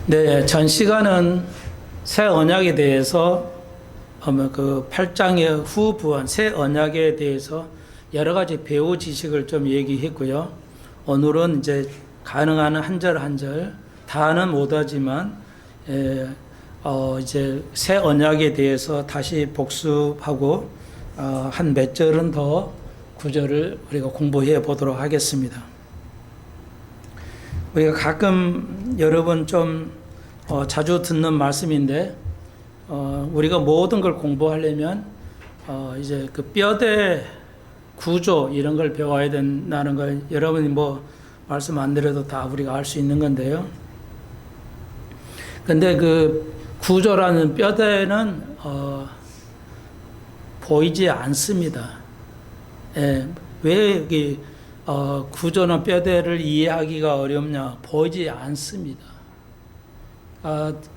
네, 전 시간은 새 언약에 대해서 그 8장의 후부원 새 언약에 대해서 여러 가지 배우 지식을 좀 얘기했고요. 오늘은 이제 가능한 한 절 한 절 다는 못하지만 이제 새 언약에 대해서 다시 복습하고 한 몇 절은 더 구절을 우리가 공부해 보도록 하겠습니다. 우리가 가끔 여러분 좀 자주 듣는 말씀인데 우리가 모든 걸 공부하려면 이제 그 뼈대 구조 이런 걸 배워야 된다는 걸 여러분이 뭐 말씀 안 드려도 다 우리가 알 수 있는 건데요. 근데 그 구조라는 뼈대는 보이지 않습니다. 예, 왜 여기 구조나 뼈대를 이해하기가 어렵냐? 보이지 않습니다.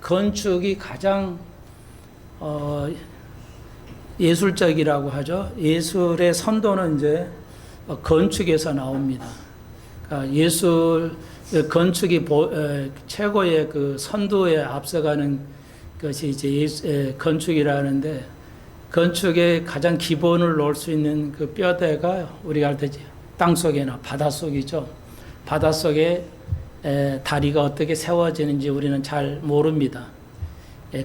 건축이 가장 예술적이라고 하죠. 예술의 선도는 이제 건축에서 나옵니다. 예술 건축이 최고의 그 선도에 앞서가는 것이 이제 건축이라는데, 건축의 가장 기본을 놓을 수 있는 그 뼈대가 우리가 할 때 땅 속이나 바다 속이죠. 바다 속에 다리가 어떻게 세워지는지 우리는 잘 모릅니다.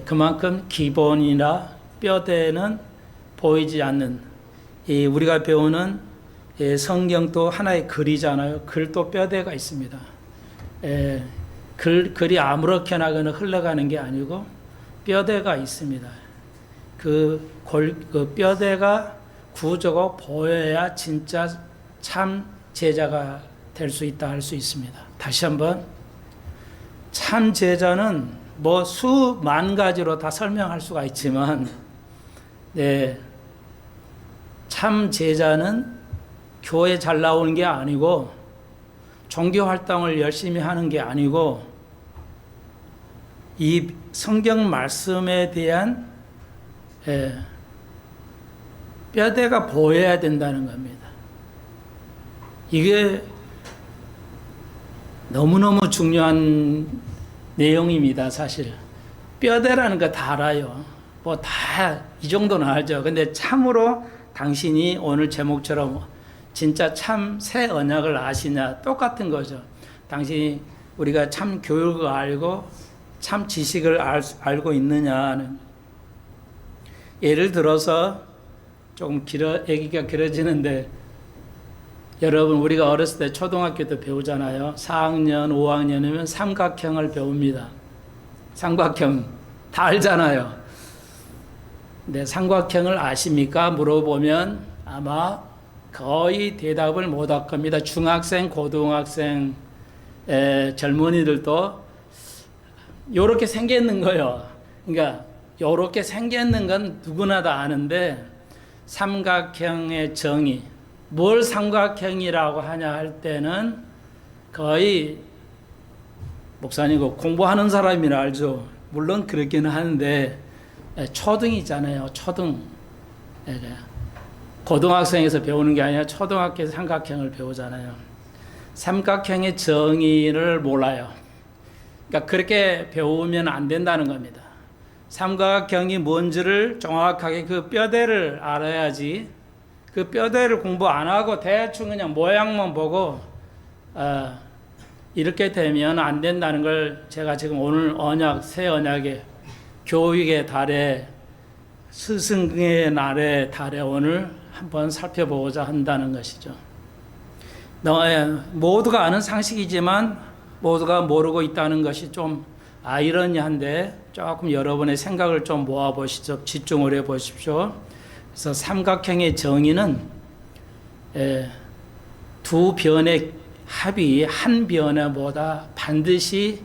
그만큼 기본이나 뼈대는 보이지 않는, 우리가 배우는 성경도 하나의 글이잖아요. 글도 뼈대가 있습니다. 글이 아무렇게나 흘러가는 게 아니고 뼈대가 있습니다. 그 뼈대가 구조가 보여야 진짜 참 제자가 될 수 있다 할 수 있습니다. 다시 한번, 참 제자는 뭐 수만 가지로 다 설명할 수가 있지만, 참 제자는 교회 잘 나오는 게 아니고 종교 활동을 열심히 하는 게 아니고 이 성경 말씀에 대한 뼈대가 보여야 된다는 겁니다. 이게 너무너무 중요한 내용입니다. 사실 뼈대라는 거 다 알아요. 뭐 다 이 정도는 알죠. 근데 참으로 당신이 오늘 제목처럼 진짜 참 새 언약을 아시냐, 똑같은 거죠. 당신이 우리가 참 교육을 알고 참 지식을 알고 있느냐는. 예를 들어서 조금 얘기가 길어지는데, 여러분 우리가 어렸을 때 초등학교 때 배우잖아요. 4학년, 5학년이면 삼각형을 배웁니다. 삼각형 다 알잖아요. 근데 삼각형을 아십니까? 물어보면 아마 거의 대답을 못 할 겁니다. 중학생, 고등학생 젊은이들도 요렇게 생겼는 거예요. 그러니까 요렇게 생겼는 건 누구나 다 아는데, 삼각형의 정의, 뭘 삼각형이라고 하냐 할 때는 거의 목사님 공부하는 사람이라 알죠. 물론 그렇기는 하는데 초등이잖아요. 초등. 고등학생에서 배우는 게 아니라 초등학교에서 삼각형을 배우잖아요. 삼각형의 정의를 몰라요. 그러니까 그렇게 배우면 안 된다는 겁니다. 삼각형이 뭔지를 정확하게 그 뼈대를 알아야지, 그 뼈대를 공부 안 하고 대충 그냥 모양만 보고 이렇게 되면 안 된다는 걸 제가 지금 오늘 새 언약의 교육의 달에, 스승의 날의 달에 오늘 한번 살펴보고자 한다는 것이죠. 모두가 아는 상식이지만 모두가 모르고 있다는 것이 좀 아이러니한데, 조금 여러분의 생각을 좀 모아보시죠. 집중을 해보십시오. 그래서 삼각형의 정의는 두 변의 합이 한 변보다 반드시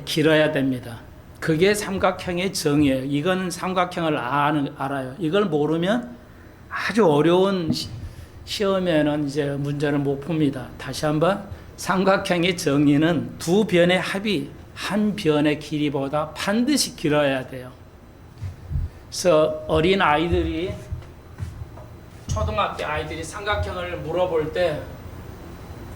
길어야 됩니다. 그게 삼각형의 정의예요. 이건 삼각형을 알아요. 이걸 모르면 아주 어려운 시험에는 이제 문제를 못 풉니다. 다시 한번, 삼각형의 정의는 두 변의 합이 한 변의 길이보다 반드시 길어야 돼요. 그래서 어린 아이들이, 초등학교 아이들이 삼각형을 물어볼 때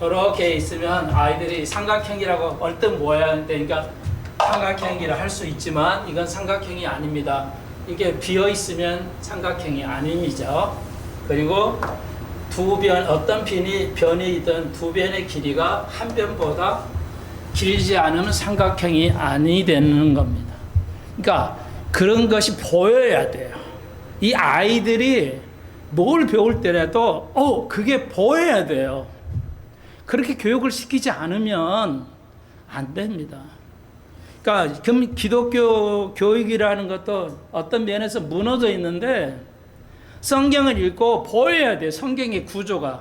이렇게 있으면 아이들이 삼각형이라고 얼뜻 모양인데, 그러니까 삼각형이라 할 수 있지만 이건 삼각형이 아닙니다. 이게 비어 있으면 삼각형이 아닙니다. 그리고 두 변, 어떤 변이든 두 변의 길이가 한 변보다 길지 않으면 삼각형이 아니 되는 겁니다. 그러니까 그런 것이 보여야 돼요. 이 아이들이 뭘 배울 때라도 그게 보여야 돼요. 그렇게 교육을 시키지 않으면 안 됩니다. 그러니까 기독교 교육이라는 것도 어떤 면에서 무너져 있는데, 성경을 읽고 보여야 돼요. 성경의 구조가.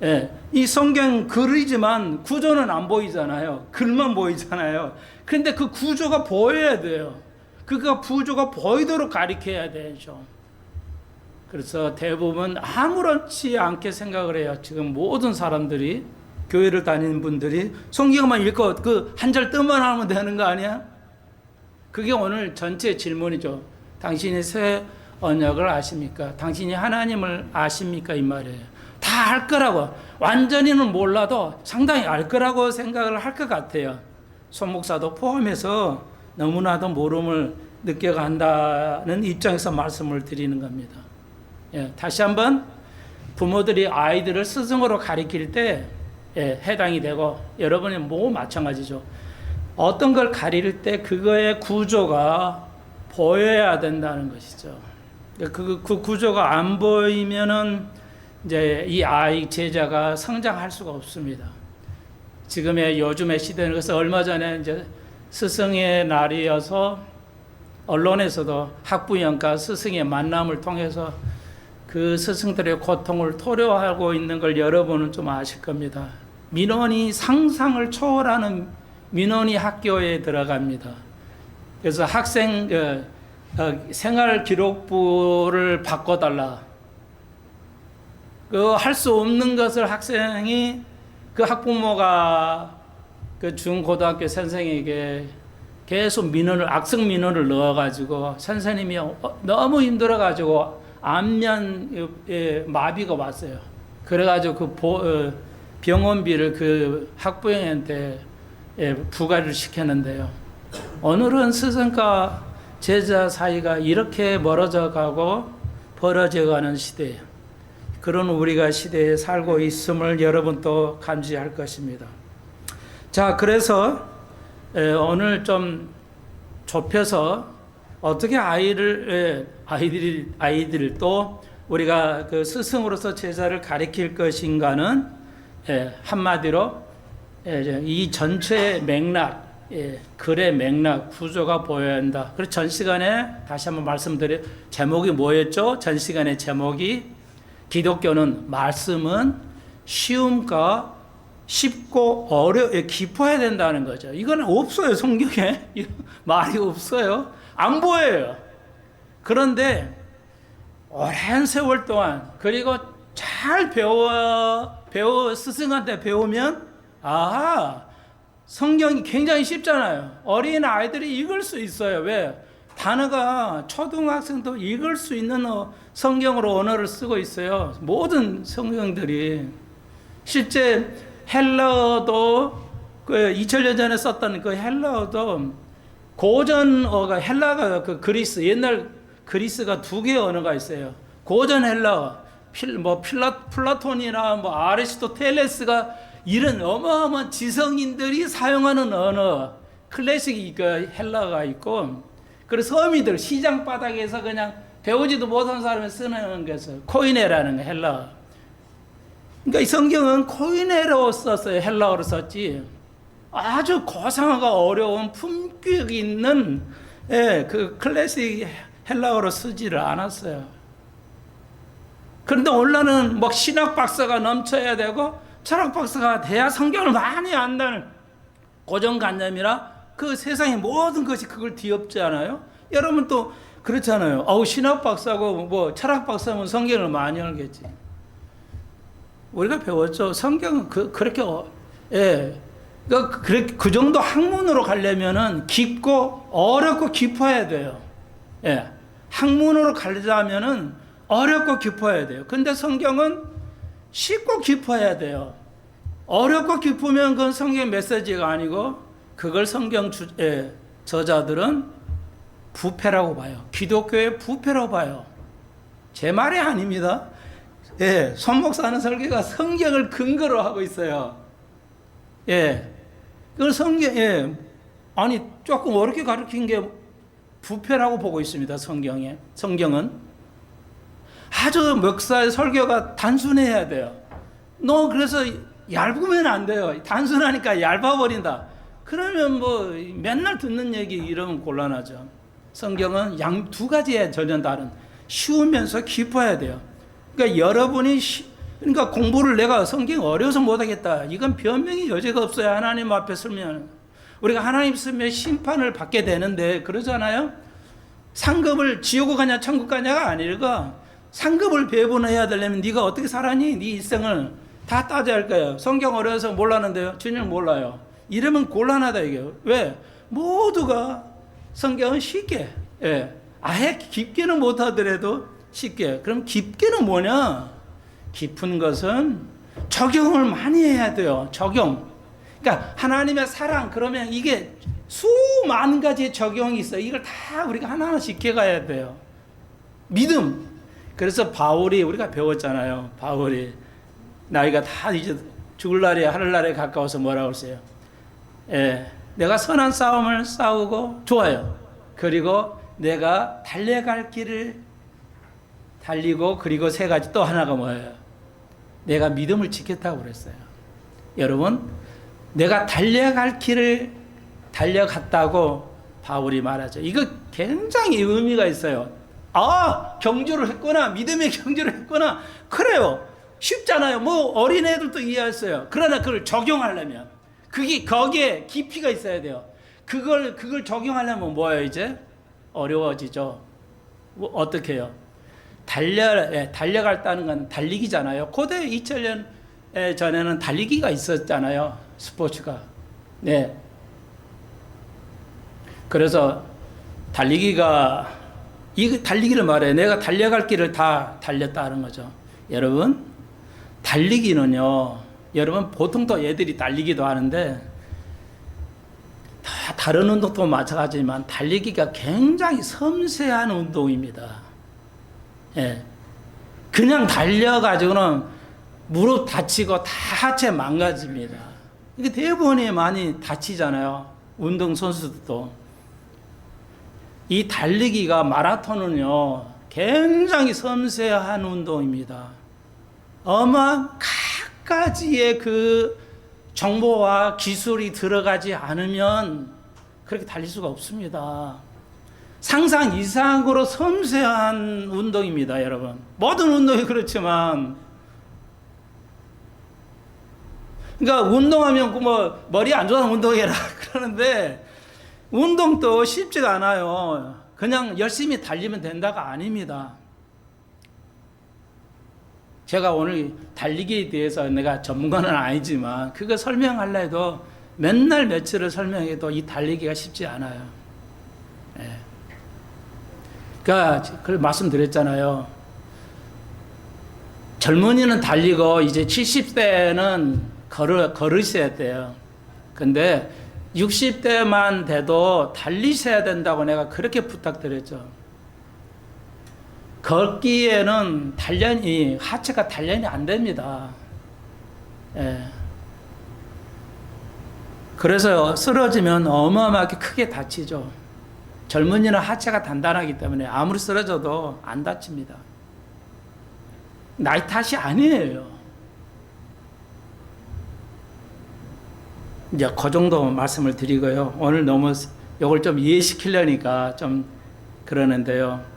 예, 이 성경 글이지만 구조는 안 보이잖아요. 글만 보이잖아요. 그런데 그 구조가 보여야 돼요. 그 구조가 보이도록 가르쳐야 되죠. 그래서 대부분 아무렇지 않게 생각을 해요. 지금 모든 사람들이, 교회를 다니는 분들이 성경만 읽고 그 한 절 뜻만 하면 되는 거 아니야? 그게 오늘 전체 질문이죠. 당신이 새 언약을 아십니까? 당신이 하나님을 아십니까? 이 말이에요. 다 알 거라고, 완전히는 몰라도 상당히 알 거라고 생각을 할 것 같아요. 손 목사도 포함해서 너무나도 모름을 느껴간다는 입장에서 말씀을 드리는 겁니다. 예, 다시 한번 부모들이 아이들을 스승으로 가르칠 때 해당이 되고, 여러분이 뭐 마찬가지죠. 어떤 걸 가르칠 때 그거의 구조가 보여야 된다는 것이죠. 그 구조가 안 보이면은 이제 이 아이 제자가 성장할 수가 없습니다. 지금의 요즘의 시대는, 그래서 얼마 전에 이제 스승의 날이어서 언론에서도 학부형과 스승의 만남을 통해서 그 스승들의 고통을 토로하고 있는 걸 여러분은 좀 아실 겁니다. 민원이 상상을 초월하는 민원이 학교에 들어갑니다. 그래서 학생 생활기록부를 바꿔달라. 그 할 수 없는 것을 학생이, 그 학부모가 그 중고등학교 선생에게 계속 악성 민원을 넣어가지고 선생님이 너무 힘들어가지고 안면 마비가 왔어요. 그래가지고 그 병원비를 그 학부형한테 부과를 시켰는데요. 오늘은 스승과 제자 사이가 이렇게 멀어져 가고 벌어져 가는 시대예요. 그런 우리가 시대에 살고 있음을 여러분도 감지할 것입니다. 자, 그래서 오늘 좀 좁혀서 어떻게 아이들을 또 우리가 그 스승으로서 제자를 가르칠 것인가는, 한마디로 이 전체의 맥락, 글의 맥락, 구조가 보여야 한다. 그래서 전 시간에 다시 한번 말씀드려, 제목이 뭐였죠? 전 시간의 제목이 기독교는, 말씀은 쉬움과 쉽고 깊어야 된다는 거죠. 이건 없어요, 성경에. 말이 없어요. 안 보여요. 그런데 오랜 세월 동안, 그리고 잘 스승한테 배우면, 성경이 굉장히 쉽잖아요. 어린 아이들이 읽을 수 있어요. 왜? 단어가 초등학생도 읽을 수 있는 성경으로 언어를 쓰고 있어요. 모든 성경들이. 실제 헬라어도 2000년 전에 썼던 그 헬라어도 고전어가, 헬라가 그 그리스, 옛날 그리스가 두 개의 언어가 있어요. 고전 헬라어, 플라톤이나 아리스토텔레스가 이런 어마어마한 지성인들이 사용하는 언어, 클래식 헬라가 있고, 그래서 서민들 시장 바닥에서 그냥 배우지도 못한 사람이 쓰는 것을 코이네라는 거, 헬라어. 그러니까 이 성경은 코이네로 썼어요. 헬라어로 썼지. 아주 고상하고 어려운 품격 있는 그 클래식 헬라어로 쓰지를 않았어요. 그런데 오늘은 신학 박사가 넘쳐야 되고 철학 박사가 돼야 성경을 많이 안다는 고정관념이라 그 세상의 모든 것이 그걸 뒤엎지 않아요? 여러분 또 그렇잖아요. 신학 박사고 철학 박사면 성경을 많이 알겠지. 우리가 배웠죠. 성경은 그렇게 그 정도 학문으로 가려면은 깊고 어렵고 깊어야 돼요. 학문으로 가려면은 어렵고 깊어야 돼요. 근데 성경은 쉽고 깊어야 돼요. 어렵고 깊으면 그건 성경 메시지가 아니고 그걸 성경 저자들은 부패라고 봐요. 기독교의 부패라고 봐요. 제 말이 아닙니다. 예, 손 목사는 설교가 성경을 근거로 하고 있어요. 예, 그걸 아니 조금 어렵게 가르친 게 부패라고 보고 있습니다. 성경은 아주 목사의 설교가 단순해야 돼요. 너 그래서 얇으면 안 돼요. 단순하니까 얇아버린다. 그러면 뭐 맨날 듣는 얘기 이러면 곤란하죠. 성경은 두 가지에 전혀 다른 쉬우면서 깊어야 돼요. 그러니까 여러분이 그러니까 공부를 내가 성경 어려워서 못하겠다. 이건 변명의 여지가 없어요. 하나님 앞에 서면 우리가 하나님 서면 심판을 받게 되는데 그러잖아요. 상급을 지옥을 가냐 천국 가냐가 아니라 상급을 배분해야 되려면 네가 어떻게 살았니? 네 일생을 다 따져야 할 거예요. 성경 어려워서 몰랐는데요. 전혀 몰라요. 이러면 곤란하다 이게. 왜? 모두가 성경은 쉽게, 아예 깊게는 못하더라도 쉽게. 그럼 깊게는 뭐냐? 깊은 것은 적용을 많이 해야 돼요. 적용. 그러니까 하나님의 사랑 그러면 이게 수만 가지의 적용이 있어요. 이걸 다 우리가 하나하나씩 지켜가야 돼요. 믿음. 그래서 바울이 우리가 배웠잖아요. 바울이 나이가 다 이제 죽을 날이 하늘날에 가까워서 뭐라고 했어요? 내가 선한 싸움을 싸우고 좋아요. 그리고 내가 달려갈 길을 달리고 그리고 세 가지 또 하나가 뭐예요? 내가 믿음을 지켰다고 그랬어요. 여러분 내가 달려갈 길을 달려갔다고 바울이 말하죠. 이거 굉장히 의미가 있어요. 아 경주를 했구나. 믿음의 경주를 했구나. 그래요. 쉽잖아요. 뭐 어린애들도 이해했어요. 그러나 그걸 적용하려면 거기에 깊이가 있어야 돼요. 그걸 적용하려면 뭐예요 이제? 어려워지죠. 뭐 어떻게 해요? 달려갔다는 건 달리기잖아요. 고대 2000년 전에는 달리기가 있었잖아요. 스포츠가. 네. 그래서 달리기를 말해. 내가 달려갈 길을 다 달렸다는 거죠. 여러분, 달리기는요, 여러분 보통 또 애들이 달리기도 하는데, 다 다른 운동도 마찬가지지만 달리기가 굉장히 섬세한 운동입니다. 예. 그냥 달려가지고는 무릎 다치고 다 하체 망가집니다. 이게 대부분이 많이 다치잖아요. 운동선수들도. 이 달리기가 마라톤은요, 굉장히 섬세한 운동입니다. 갖가지의 그 정보와 기술이 들어가지 않으면 그렇게 달릴 수가 없습니다. 상상 이상으로 섬세한 운동입니다, 여러분. 모든 운동이 그렇지만, 그러니까 운동하면 뭐 머리 안 좋아서 운동해라 그러는데 운동도 쉽지가 않아요. 그냥 열심히 달리면 된다가 아닙니다. 제가 오늘 달리기에 대해서 내가 전문가는 아니지만 그거 설명하려 해도 맨날 며칠을 설명해도 이 달리기가 쉽지 않아요. 네. 그러니까 그 말씀드렸잖아요. 젊은이는 달리고 이제 70대는 걸으셔야 돼요. 근데 60대만 돼도 달리셔야 된다고 내가 그렇게 부탁드렸죠. 걷기에는 하체가 단련이 안 됩니다. 예. 그래서 쓰러지면 어마어마하게 크게 다치죠. 젊은이는 하체가 단단하기 때문에 아무리 쓰러져도 안 다칩니다. 나이 탓이 아니에요. 이제 그 정도 말씀을 드리고요. 오늘 너무 이걸 좀 이해시키려니까 좀 그러는데요.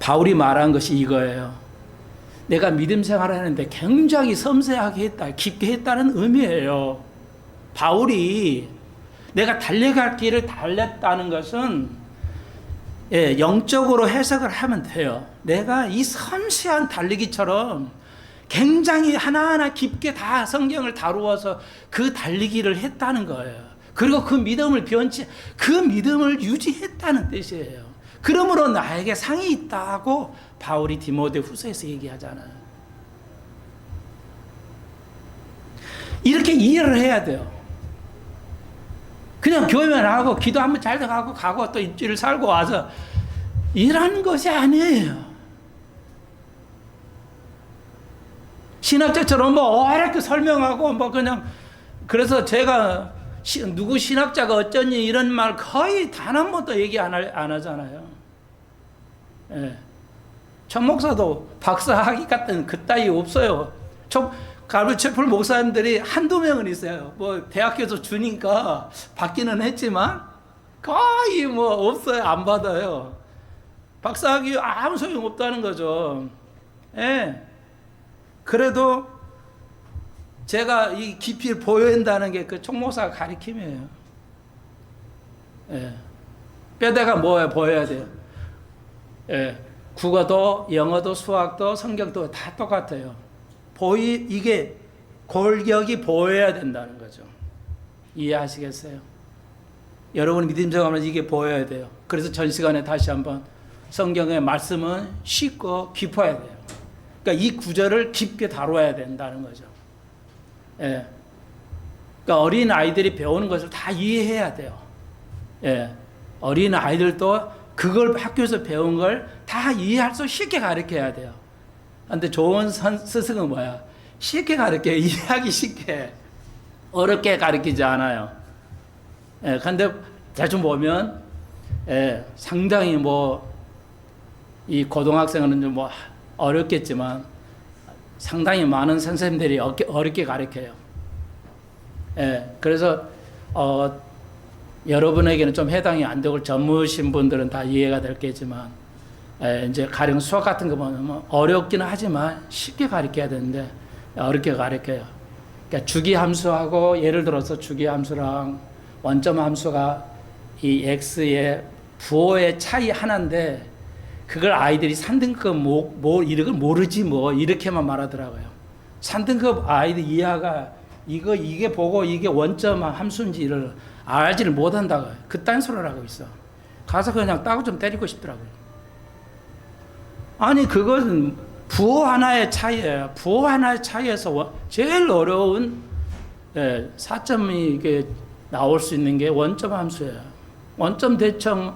바울이 말한 것이 이거예요. 내가 믿음 생활을 하는데 굉장히 섬세하게 했다, 깊게 했다는 의미예요. 바울이 내가 달려갈 길을 달렸다는 것은 영적으로 해석을 하면 돼요. 내가 이 섬세한 달리기처럼 굉장히 하나하나 깊게 다 성경을 다루어서 그 달리기를 했다는 거예요. 그리고 그 믿음을 그 믿음을 유지했다는 뜻이에요. 그러므로 나에게 상이 있다고 바울이 디모데 후서에서 얘기하잖아요. 이렇게 이해를 해야 돼요. 그냥 교회만 하고 기도 한번 잘 가고 가고 또 일주일 살고 와서 이라는 것이 아니에요. 신학자처럼 뭐 이렇게 설명하고 뭐 그냥 그래서 제가 누구 신학자가 어쩌니 이런 말 거의 단 한 번도 얘기 안 하잖아요. 예. 천 목사도 박사학위 같은 그따위 없어요. 가르치풀 목사님들이 한두 명은 있어요. 뭐 대학교에서 주니까 받기는 했지만 거의 뭐 없어요. 안 받아요. 박사학위 아무 소용 없다는 거죠. 예. 그래도 제가 이 깊이를 보여낸다는 게 그 총목사가 가르침이에요. 예. 뼈대가 뭐야 보여야 돼요. 예. 국어도 영어도 수학도 성경도 다 똑같아요. 이게 골격이 보여야 된다는 거죠. 이해하시겠어요? 여러분 믿음 생활은 이게 보여야 돼요. 그래서 전 시간에 다시 한번 성경의 말씀은 쉽고 깊어야 돼요. 그러니까 이 구절을 깊게 다뤄야 된다는 거죠. 예. 그러니까 어린 아이들이 배우는 것을 다 이해해야 돼요. 예. 어린 아이들도 그걸 학교에서 배운 걸 다 이해할 수 쉽게 가르쳐야 돼요. 근데 좋은 스승은 뭐야? 쉽게 가르쳐요. 이해하기 쉽게. 어렵게 가르치지 않아요. 예. 근데 대충 보면 예, 상당히 이 고등학생은 좀 어렵겠지만 상당히 많은 선생님들이 어렵게 가르쳐요. 예, 그래서 여러분에게는 좀 해당이 안 되고 젊으신 분들은 다 이해가 될겠지만 이제 가령 수학 같은 거 보면 어렵기는 하지만 쉽게 가르쳐야 되는데 어렵게 가르쳐요. 그러니까 주기함수하고 예를 들어서 주기함수랑 원점함수가 이 x의 부호의 차이 하나인데 그걸 아이들이 3등급 이걸 모르지 이렇게만 말하더라고요. 3등급 아이들 이하가 이게 보고 이게 원점 함수인지를 알지를 못한다고 그딴 소리를 하고 있어. 가서 그냥 따고 좀 때리고 싶더라고요. 아니 그것은 부호 하나의 차이예요. 부호 하나의 차이에서 제일 어려운 4점이 이게 나올 수 있는 게 원점 함수예요. 원점 대称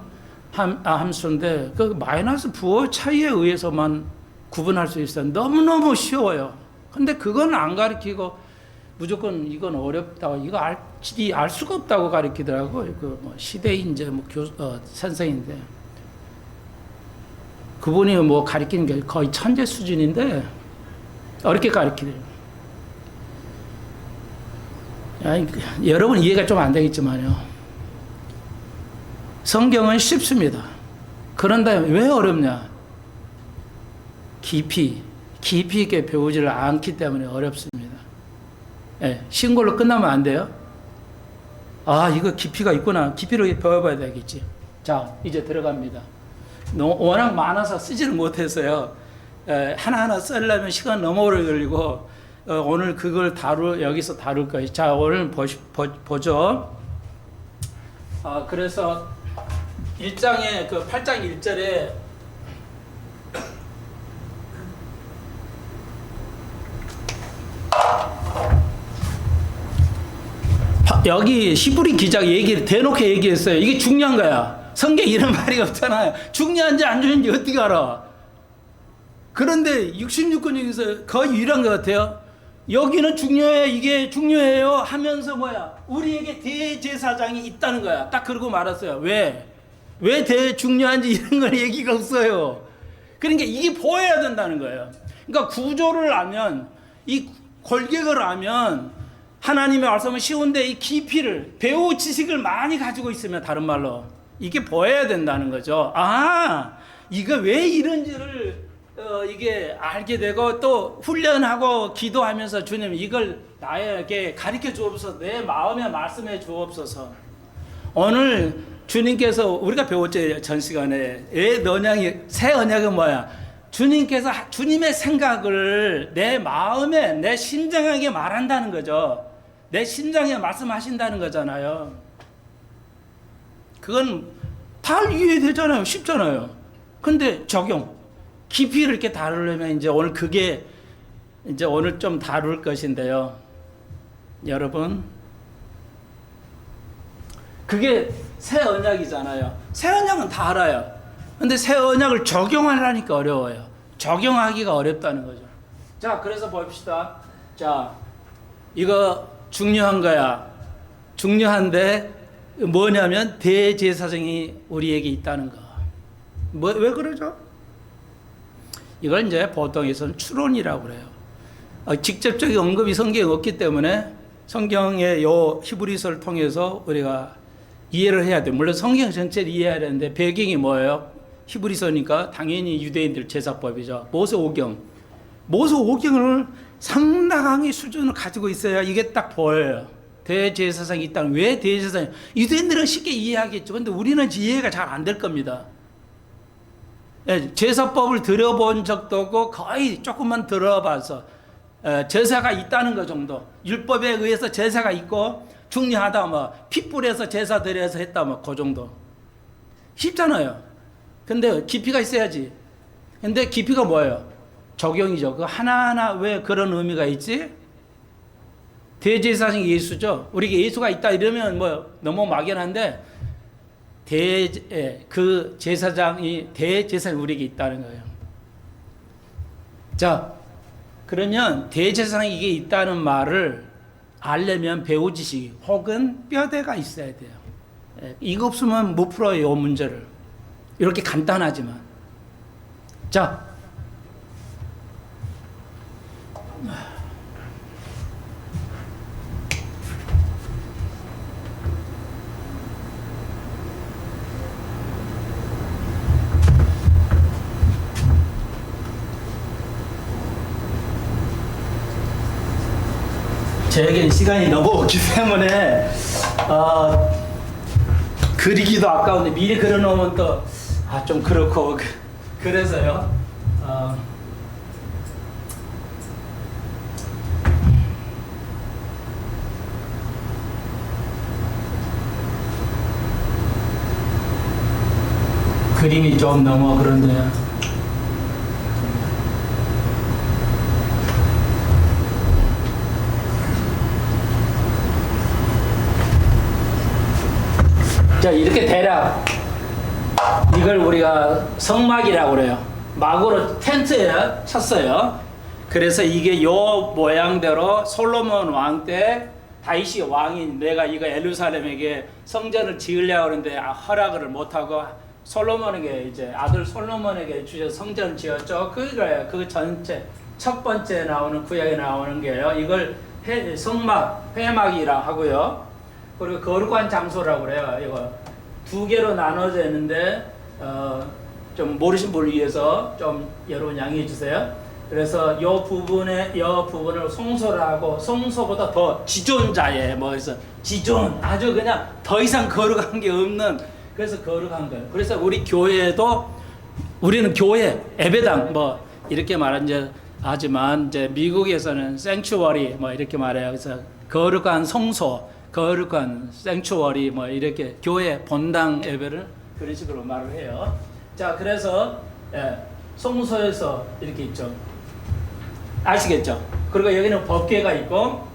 함수인데 그 마이너스 부호 차이에 의해서만 구분할 수 있어요. 너무너무 쉬워요. 근데 그건 안 가르치고 무조건 이건 어렵다고 이거 알 수가 없다고 가르치더라고요. 시대인재 선생인데 그분이 가르치는 게 거의 천재 수준인데 어렵게 가르치더라고요. 여러분 이해가 좀 안 되겠지만요. 성경은 쉽습니다. 그런데 왜 어렵냐? 깊이 있게 배우지를 않기 때문에 어렵습니다. 예, 쉬운 걸로 끝나면 안 돼요. 이거 깊이가 있구나. 깊이를 배워봐야 되겠지. 자, 이제 들어갑니다. 워낙 많아서 쓰지를 못해서요. 하나하나 쓰려면 시간 너무 오래 걸리고 오늘 그걸 여기서 다룰 거예요. 자, 오늘 보죠. 그래서 1장에 8장 1절에 여기 히브리 기자가 대놓고 얘기했어요. 이게 중요한 거야. 성경에 이런 말이 없잖아요. 중요한지 안 중요한지 어떻게 알아? 그런데 66권 중에서 거의 유일한 것 같아요. 여기는 중요해, 이게 중요해요 하면서 우리에게 대제사장이 있다는 거야. 딱 그러고 말았어요. 왜 중요한지 이런 걸 얘기가 없어요. 그러니까 이게 보여야 된다는 거예요. 그러니까 구조를 알면, 이 골격을 알면 하나님의 말씀은 쉬운데 이 깊이를, 배우 지식을 많이 가지고 있으면 다른 말로 이게 보여야 된다는 거죠. 이거 왜 이런지를 이게 알게 되고 또 훈련하고 기도하면서 주님 이걸 나에게 가르쳐 주옵소서. 내 마음에 말씀해 주옵소서. 오늘 주님께서 우리가 배웠죠. 전 시간에 새 언약은 뭐야? 주님께서 주님의 생각을 내 마음에 내 심장에게 말한다는 거죠. 내 심장에 말씀하신다는 거잖아요. 그건 다 이해되잖아요. 쉽잖아요. 근데 적용 깊이를 이렇게 다루려면 이제 오늘 좀 다룰 것인데요. 여러분, 그게 새 언약이잖아요. 새 언약은 다 알아요. 근데 새 언약을 적용하려니까 어려워요. 적용하기가 어렵다는 거죠. 자, 그래서 봅시다. 자, 이거 중요한 거야. 중요한데 뭐냐면 대제사장이 우리에게 있다는 거. 왜 그러죠? 이걸 이제 보통에서는 추론이라고 그래요. 직접적인 언급이 성경에 없기 때문에 성경의 요 히브리서를 통해서 우리가 이해를 해야 돼요. 물론 성경 전체를 이해해야 되는데 배경이 뭐예요? 히브리서니까 당연히 유대인들 제사법이죠. 모세오경. 모세오경을 상당히 수준을 가지고 있어야 이게 딱 보여요. 대제사장이 있다는, 왜 대제사장이? 유대인들은 쉽게 이해하겠죠. 근데 우리는 이해가 잘 안 될 겁니다. 제사법을 들어본 적도 없고 거의 조금만 들어봐서 제사가 있다는 것 정도. 율법에 의해서 제사가 있고 중요하다 뭐 핏불에서 제사 드려서 했다 뭐 그 정도. 쉽잖아요. 근데 깊이가 있어야지. 근데 깊이가 뭐예요? 적용이죠. 그 하나하나 왜 그런 의미가 있지? 대제사장이 예수죠. 우리에게 예수가 있다 이러면 뭐 너무 막연한데 그 제사장이 대제사장이 우리에게 있다는 거예요. 자, 그러면 대제사장이 이게 있다는 말을 알려면 배우 지식 혹은 뼈대가 있어야 돼요. 이거 없으면 못 풀어요, 이 문제를. 이렇게 간단하지만. 자, 저에겐 시간이 너무 없기 때문에 그리기도 아까운데 미리 그려놓으면 또 좀 그렇고 그래서요. 그림이 좀 너무 그런데. 자, 이렇게 대략 이걸 우리가 성막이라고 그래요. 막으로 텐트에 쳤어요. 그래서 이게 요 모양대로 솔로몬 왕 때 다윗이 왕인 내가 이거 예루살렘에게 성전을 지으려고 하는데 허락을 못하고 솔로몬에게 이제 아들 솔로몬에게 주셔서 성전을 지었죠. 그거예요. 그 전체 첫 번째 나오는 구약에 나오는 게요. 이걸 성막, 회막이라 하고요. 그리고 거룩한 장소라고 그래요. 이거 두 개로 나눠져 있는데 좀 모르신 분을 위해서 좀 여러분 양해해 주세요. 그래서 요 부분을 송소라고, 송소보다 더 지존자에 뭐해서 지존, 아주 그냥 더 이상 거룩한 게 없는, 그래서 거룩한 거예요. 그래서 우리 교회에도 우리는 교회 예배당 뭐 이렇게 말하는 하지만 이제 미국에서는 생츄어리 뭐 이렇게 말해요. 그래서 거룩한 성소, 거룩한 생츄어리 뭐 이렇게 교회 본당 예배를 그런 식으로 말을 해요. 자, 그래서 성소에서 이렇게 있죠. 아시겠죠? 그리고 여기는 법궤가 있고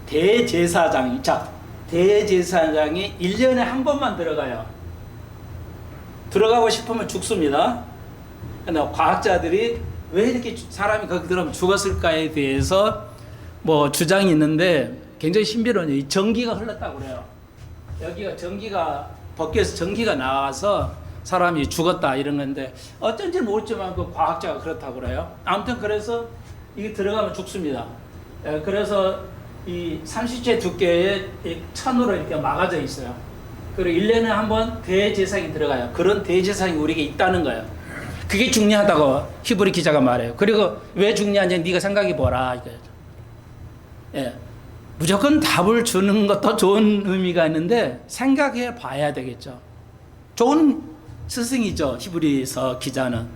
대제사장이, 자, 대제사장이 1년에 한 번만 들어가요. 들어가고 싶으면 죽습니다. 근데 과학자들이 왜 이렇게 사람이 거기 들어가면 죽었을까에 대해서 뭐 주장이 있는데 굉장히 신비로워요. 이 전기가 흘렀다고 그래요. 여기가 전기가, 법궤에서 전기가 나와서 사람이 죽었다 이런 건데 어쩐지 모르지만 그 과학자가 그렇다고 그래요. 아무튼 그래서 이게 들어가면 죽습니다. 그래서 이 30째 두께의 천으로 이렇게 막아져 있어요. 그리고 1년에 한 번 대제사장이 들어가요. 그런 대제사장이 우리에게 있다는 거예요. 그게 중요하다고 히브리 기자가 말해요. 그리고 왜 중요한지 네가 생각해 보라 이거죠. 예. 무조건 답을 주는 것도 좋은 의미가 있는데 생각해 봐야 되겠죠. 좋은 스승이죠, 히브리서 기자는.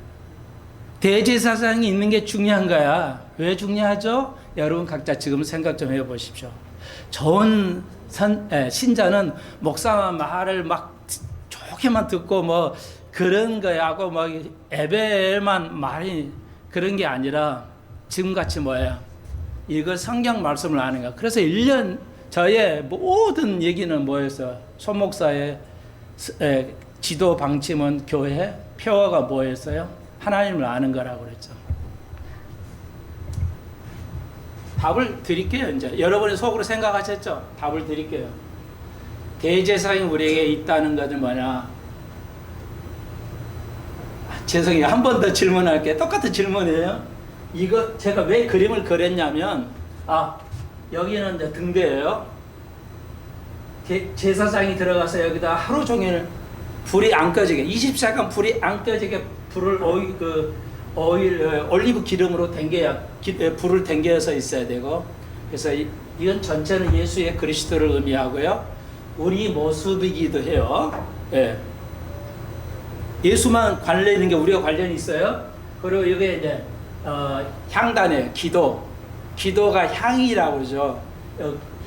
대제사장이 있는 게 중요한 거야. 왜 중요하죠? 여러분 각자 지금 생각 좀 해보십시오. 좋은 신자는 목사 말을 막 좋게만 듣고 뭐 그런 거하고 막 예배만 말이 그런 게 아니라 지금같이 뭐예요? 이거 성경 말씀을 아는 거야. 그래서 1년 저의 모든 얘기는 뭐였어요? 손목사의 지도 방침은 교회 표어가 뭐였어요? 하나님을 아는 거라고 그랬죠. 답을 드릴게요. 이제 여러분이 속으로 생각하셨죠? 답을 드릴게요. 대제사장이 우리에게 있다는 것은 뭐냐? 죄송해요. 한 번 더 질문할게요. 똑같은 질문이에요. 이거 제가 왜 그림을 그렸냐면, 여기는 이제 등대예요. 제사장이 들어가서 여기다 하루 종일 불이 안 꺼지게, 24시간 불이 안 꺼지게 불을 올리브 기름으로 불을 댕겨서 있어야 되고, 그래서 이건 전체는 예수의 그리스도를 의미하고요. 우리 모습이기도 해요. 예. 예수만 관련 있는 게 우리가 관련이 있어요. 그리고 이게 이제 향단이에요. 기도가 향이라고 그러죠.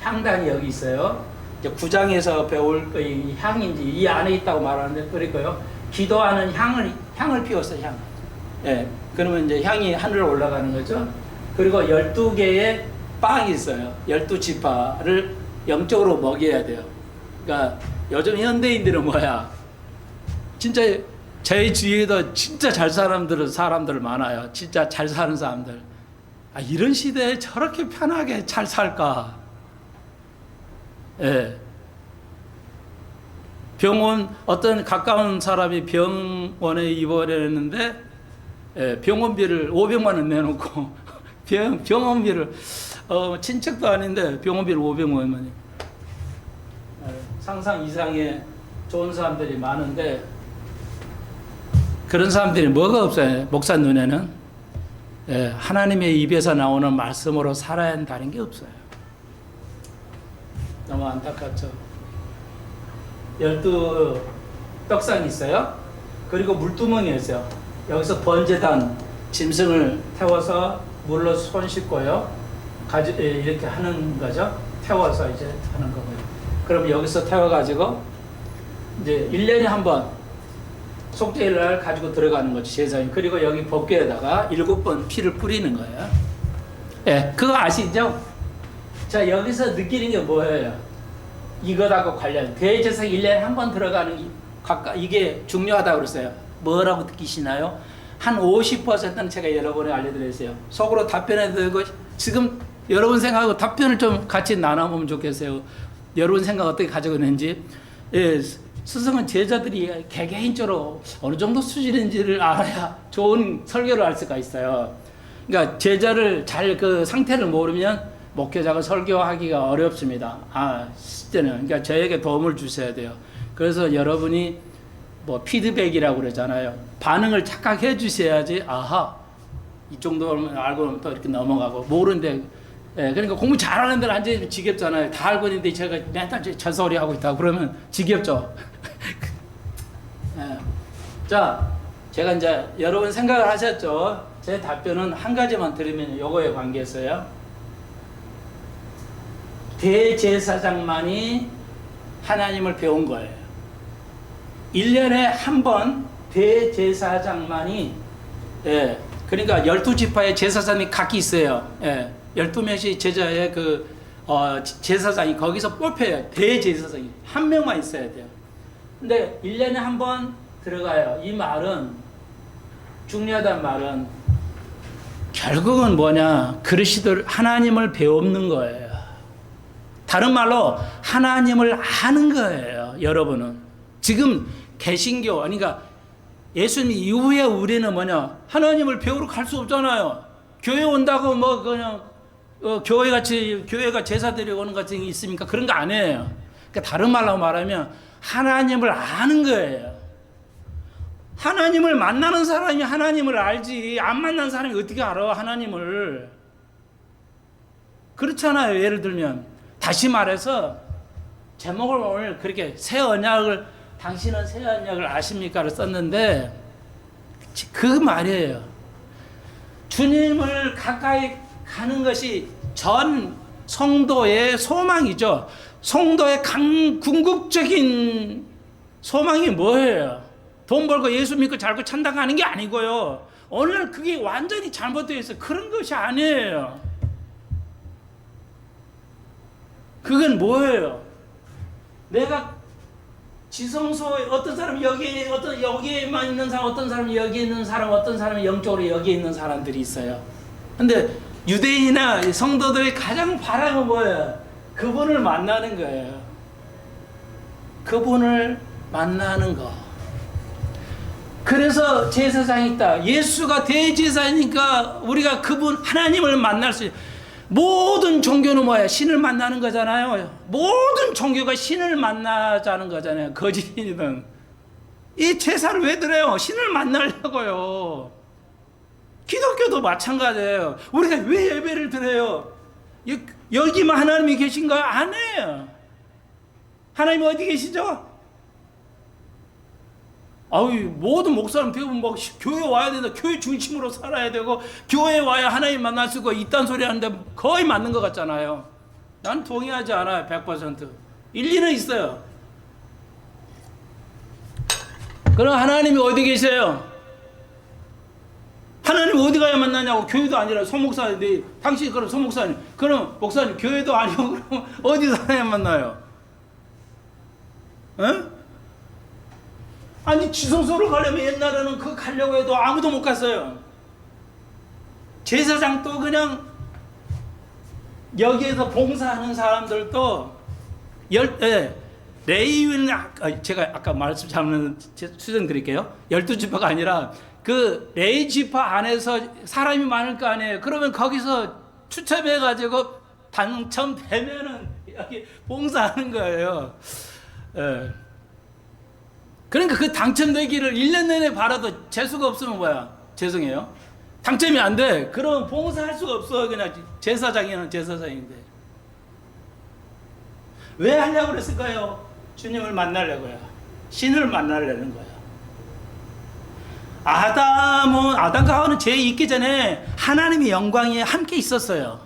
향단이 여기 있어요. 이제 9장에서 배울 이 향인지 이 안에 있다고 말하는데 그러니까요. 기도하는 향을 피웠어요. 향. 예. 그러면 이제 향이 하늘로 올라가는 거죠. 그리고 12개의 빵이 있어요. 12지파를 영적으로 먹여야 돼요. 그러니까 요즘 현대인들은 뭐야? 진짜 제 주위에도 진짜 잘 사람들 많아요. 진짜 잘 사는 사람들. 이런 시대에 저렇게 편하게 잘 살까? 예. 병원, 어떤 가까운 사람이 병원에 입원했는데, 예, 병원비를 500만 원 내놓고, 병원비를, 친척도 아닌데 병원비를 500만 원. 상상 이상의 좋은 사람들이 많은데, 그런 사람들이 뭐가 없어요. 목사 눈에는. 예, 하나님의 입에서 나오는 말씀으로 살아야 한다는 게 없어요. 너무 안타깝죠. 12 떡상이 있어요. 그리고 물두멍이 있어요. 여기서 번제단 짐승을 태워서 물로 손 씻고요. 이렇게 하는 거죠. 태워서 이제 하는 거고요. 그럼 여기서 태워가지고 이제 1년에 한 번 속죄일날 가지고 들어가는 거죠, 제사장이. 그리고 여기 법궤에다가 7번 피를 뿌리는 거예요. 예, 그거 아시죠? 자, 여기서 느끼는 게 뭐예요? 이거하고 관련. 대제사장 1년에 한 번 들어가는 이게 중요하다고 그랬어요. 뭐라고 느끼시나요? 한 50%는 제가 여러분에 알려드렸어요. 속으로 답변해 드리고, 지금 여러분 생각하고 답변을 좀 같이 나눠보면 좋겠어요. 여러분 생각 어떻게 가지고 있는지. 예, 스승은 제자들이 개개인적으로 어느 정도 수준인지를 알아야 좋은 설교를 할 수가 있어요. 그러니까 제자를 잘 그 상태를 모르면 목회자가 설교하기가 어렵습니다. 실제는. 그러니까 저에게 도움을 주셔야 돼요. 그래서 여러분이 뭐 피드백이라고 그러잖아요. 반응을 착각해 주셔야지, 이 정도면 알고는 또 이렇게 넘어가고, 모르는데, 예, 그러니까 공부 잘하는 데는 앉아있으면 지겹잖아요. 다 알고 있는데 제가 맨날 저소리 하고 있다고 그러면 지겹죠. 예. 자, 제가 이제 여러분 생각을 하셨죠? 제 답변은 한 가지만 들으면 요거에 관계했어요. 대제사장만이 하나님을 배운 거예요. 1년에 한 번 대제사장만이, 예, 그러니까 12지파의 제사장이 각기 있어요. 예, 12명씩 제자의 제사장이 거기서 뽑혀요. 대제사장이. 한 명만 있어야 돼요. 근데 1년에 한 번 들어가요. 이 말은, 중요하다는 말은, 결국은 뭐냐? 그리스도를, 하나님을 배우는 거예요. 다른 말로, 하나님을 아는 거예요. 여러분은. 지금 개신교, 그러니까 예수님 이후에 우리는 뭐냐? 하나님을 배우러 갈 수 없잖아요. 교회 온다고 뭐 그냥 교회가 제사 드리고 오는 같은 게 있습니까? 그런 거 아니에요. 그러니까 다른 말로 말하면 하나님을 아는 거예요. 하나님을 만나는 사람이 하나님을 알지, 안 만난 사람이 어떻게 알아 하나님을. 그렇잖아요. 예를 들면 다시 말해서 제목을 오늘 그렇게 새 언약을, 당신은 새 언약을 아십니까를 썼는데 그 말이에요. 주님을 가까이 가는 것이 전 성도의 소망이죠. 성도의 궁극적인 소망이 뭐예요? 돈 벌고 예수 믿고 잘고 천당 가는 게 아니고요. 오늘 그게 완전히 잘못되어 있어요. 그런 것이 아니에요. 그건 뭐예요? 내가 지성소에 어떤 사람이 여기에만 있는 사람, 어떤 사람이 여기 있는 사람, 어떤 사람이 영적으로 여기 있는 사람들이 있어요. 근데 유대인이나 성도들이 가장 바라는 뭐예요? 그분을 만나는 거예요. 그분을 만나는 거. 그래서 제사장이 있다. 예수가 대제사니까 우리가 그분 하나님을 만날 수 있어요. 모든 종교는 뭐야? 신을 만나는 거잖아요. 모든 종교가 신을 만나자는 거잖아요. 거짓이든. 이 제사를 왜 드려요? 신을 만나려고요. 기독교도 마찬가지예요. 우리가 왜 예배를 드려요? 여기만 하나님이 계신가요? 아니에요. 하나님 어디 계시죠? 모든 목사님 배우면 막 교회 와야 된다. 교회 중심으로 살아야 되고 교회 와야 하나님 만날 수 있고 이딴 소리 하는데 거의 맞는 것 같잖아요. 난 동의하지 않아요. 100%. 일리는 있어요. 그럼 하나님이 어디 계세요? 하나님 어디 가야 만나냐고. 교회도 아니라 소목사인데 당신 그럼 소목사님, 그럼 목사님 교회도 아니고 그럼 어디서 하나님 만나요? 에? 아니 지성소를 가려면 옛날에는 그 가려고 해도 아무도 못 갔어요. 제사장도 그냥 여기에서 봉사하는 사람들도 레위인, 제가 아까 말씀 잘못 수정드릴게요. 12지파가 아니라 그 레위 지파 안에서 사람이 많을 거 아니에요. 그러면 거기서 추첨해가지고 당첨되면은 여기 봉사하는 거예요. 예. 그러니까 그 당첨되기를 1년 내내 바라도 재수가 없으면 뭐야? 죄송해요. 당첨이 안 돼. 그럼 봉사할 수가 없어. 그냥 제사장이는 제사장인데. 왜 하려고 그랬을까요? 주님을 만나려고요. 신을 만나려는 거예요. 아담과 하와는 죄 있기 전에 하나님의 영광이 함께 있었어요.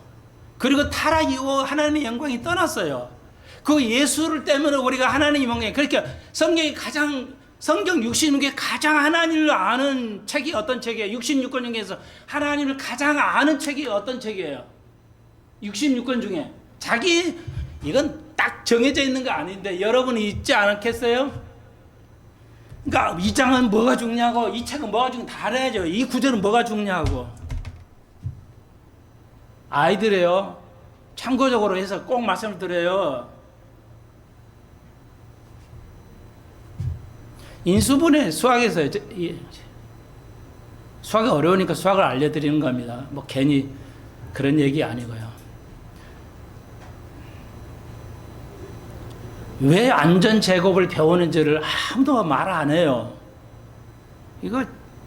그리고 타락 이후 하나님의 영광이 떠났어요. 그 예수를 때문에 우리가 하나님의 영광이, 그러니까 성경 66개 가장 하나님을 아는 책이 어떤 책이에요? 66권 중에서 하나님을 가장 아는 책이 어떤 책이에요? 66권 중에 이건 딱 정해져 있는 거 아닌데 여러분이 있지 않겠어요? 그러니까 이 장은 뭐가 중요하고 이 책은 뭐가 중요하고 다 알아야죠. 이 구절은 뭐가 중요하고. 아이들이요, 참고적으로 해서 꼭 말씀을 드려요. 인수분해 수학에서, 수학이 어려우니까 수학을 알려드리는 겁니다. 뭐 괜히 그런 얘기 아니고요. 왜 안전제곱을 배우는지를 아무도 말 안 해요. 이거